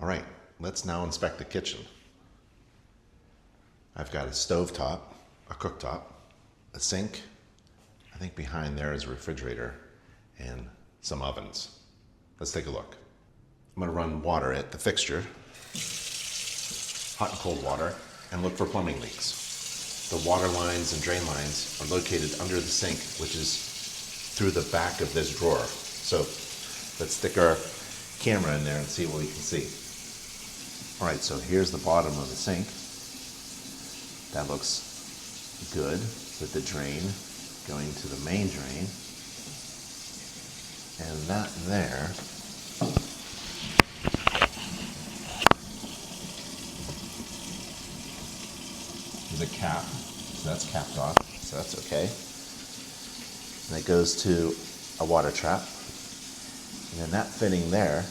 All right, let's now inspect the kitchen. I've got a stovetop, a cooktop, a sink. I think behind there is a refrigerator and some ovens. Let's take a look. I'm going to run water at the fixture, hot and cold water, and look for plumbing leaks. The water lines and drain lines are located under the sink, which is through the back of this drawer. So let's stick our camera in there and see what we can see. All right, so here's the bottom of the sink. That looks good with the drain going to the main drain. And that there is a cap, so that's capped off, so that's okay. And it goes to a water trap. And then that fitting there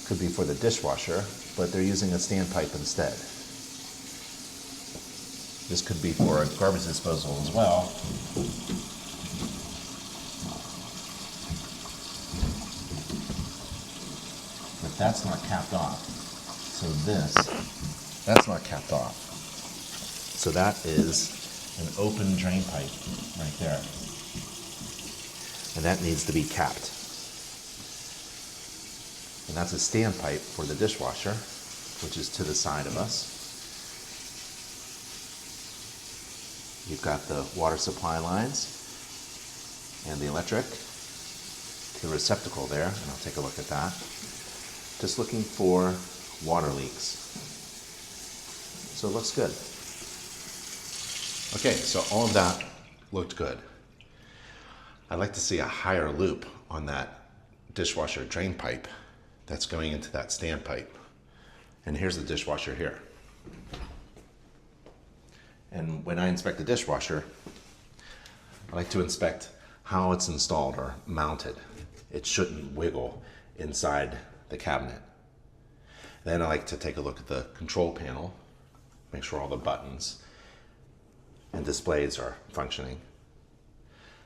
could be for the dishwasher, but they're using a standpipe instead. This could be for a garbage disposal as well. But that's not capped off. So that's not capped off. So that is an open drain pipe right there. And that needs to be capped. And that's a standpipe for the dishwasher, which is to the side of us. You've got the water supply lines and the electric, the receptacle there, and I'll take a look at that. Just looking for water leaks. So it looks good. Okay, so all of that looked good. I'd like to see a higher loop on that dishwasher drain pipe that's going into that standpipe. And here's the dishwasher here. And when I inspect the dishwasher, I like to inspect how it's installed or mounted. It shouldn't wiggle inside the cabinet. Then I like to take a look at the control panel, make sure all the buttons and displays are functioning.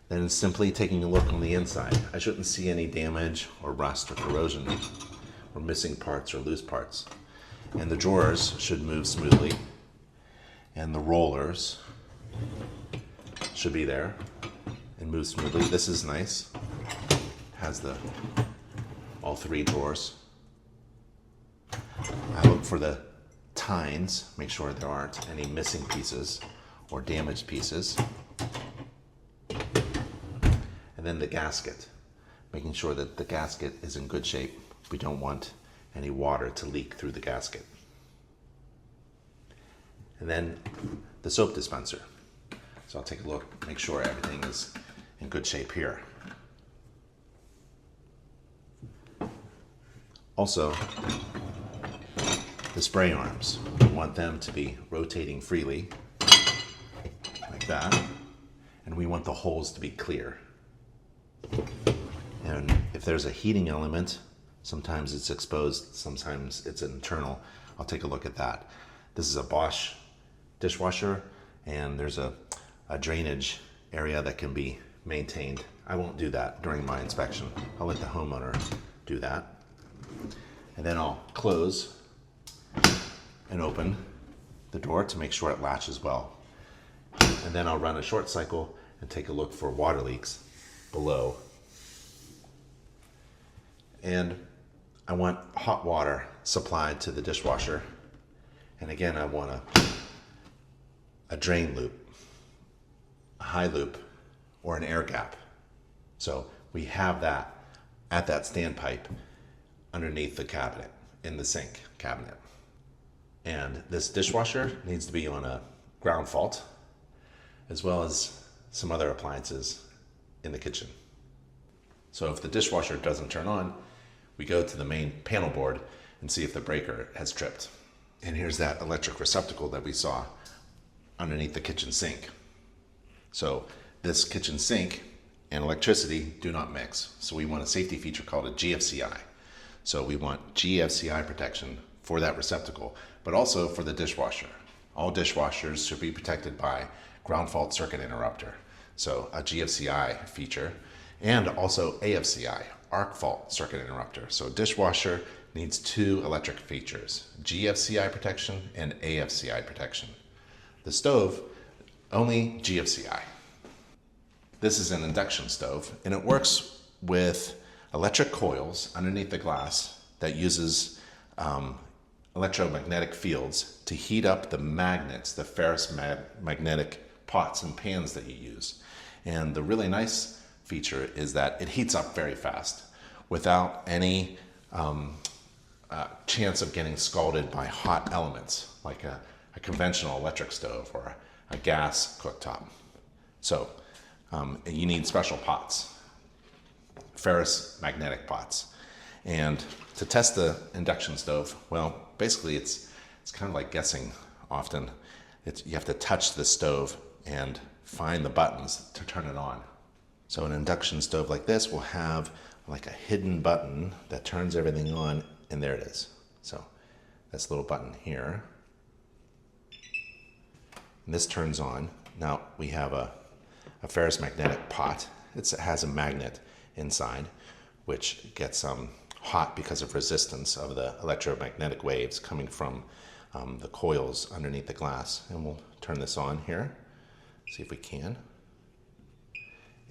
Then simply taking a look on the inside. I shouldn't see any damage or rust or corrosion or missing parts or loose parts. And the drawers should move smoothly. And the rollers should be there and move smoothly. This is nice. Has all three drawers. I look for the tines, make sure there aren't any missing pieces or damaged pieces. And then the gasket, making sure that the gasket is in good shape. We don't want any water to leak through the gasket. And then the soap dispenser. So I'll take a look, make sure everything is in good shape here. Also, the spray arms. We want them to be rotating freely, like that. And we want the holes to be clear. And if there's a heating element, sometimes it's exposed, sometimes it's internal. I'll take a look at that. This is a Bosch dishwasher, and there's a drainage area that can be maintained. I won't do that during my inspection. I'll let the homeowner do that. And then I'll close and open the door to make sure it latches well. And then I'll run a short cycle and take a look for water leaks below. And I want hot water supplied to the dishwasher. And again, I want a drain loop, a high loop, or an air gap. So we have that at that standpipe underneath the cabinet, in the sink cabinet. And this dishwasher needs to be on a ground fault, as well as some other appliances in the kitchen. So if the dishwasher doesn't turn on, we go to the main panel board and see if the breaker has tripped. And here's that electric receptacle that we saw underneath the kitchen sink. So this kitchen sink and electricity do not mix. So we want a safety feature called a GFCI. So we want GFCI protection for that receptacle, but also for the dishwasher. All dishwashers should be protected by ground fault circuit interrupter. So a GFCI feature, and also AFCI, arc fault circuit interrupter. So a dishwasher needs two electric features, GFCI protection and AFCI protection. The stove, only GFCI. This is an induction stove, and it works with electric coils underneath the glass that uses electromagnetic fields to heat up the magnets, the ferrous magnetic pots and pans that you use. And the really nice feature is that it heats up very fast without any chance of getting scalded by hot elements like a conventional electric stove or a gas cooktop. So you need special pots, ferrous magnetic pots. And to test the induction stove, well, basically it's kind of like guessing often. You have to touch the stove and find the buttons to turn it on. So an induction stove like this will have like a hidden button that turns everything on, and there it is. So that's a little button here. And this turns on. Now we have a ferrous magnetic pot. It has a magnet inside, which gets hot because of resistance of the electromagnetic waves coming from the coils underneath the glass. And we'll turn this on here, see if we can.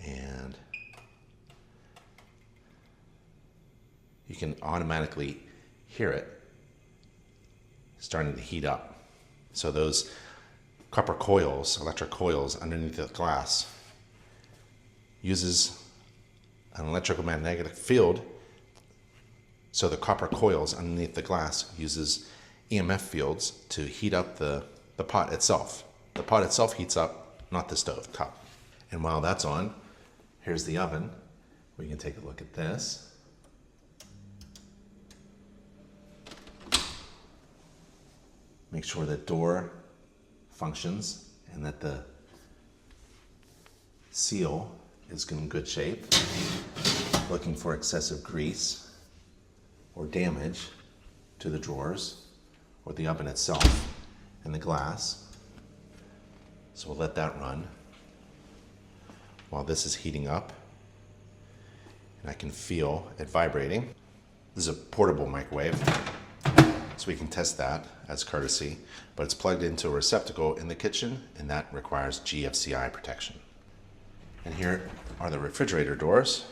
And you can automatically hear it starting to heat up. So those copper coils, electric coils underneath the glass, uses an electromagnetic field. So the copper coils underneath the glass uses EMF fields to heat up the pot itself. The pot itself heats up, not the stove top. And while that's on, here's the oven. We can take a look at this. Make sure the door functions and that the seal is in good shape. Looking for excessive grease or damage to the drawers or the oven itself and the glass. So we'll let that run while this is heating up. And I can feel it vibrating. This is a portable microwave, so we can test that as courtesy, but it's plugged into a receptacle in the kitchen, and that requires GFCI protection. And here are the refrigerator doors.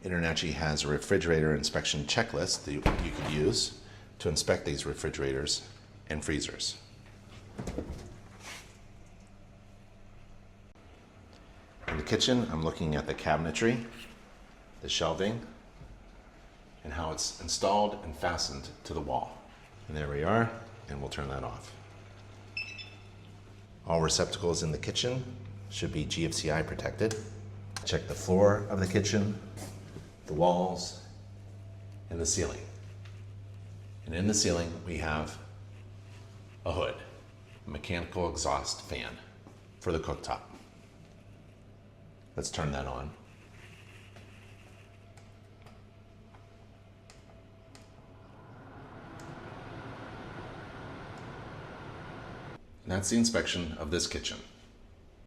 InterNACHI has a refrigerator inspection checklist that you could use to inspect these refrigerators and freezers. In the kitchen, I'm looking at the cabinetry, the shelving, and how it's installed and fastened to the wall. And there we are, and we'll turn that off. All receptacles in the kitchen should be GFCI protected. Check the floor of the kitchen, the walls, and the ceiling. And in the ceiling, we have a hood, a mechanical exhaust fan for the cooktop. Let's turn that on. And that's the inspection of this kitchen.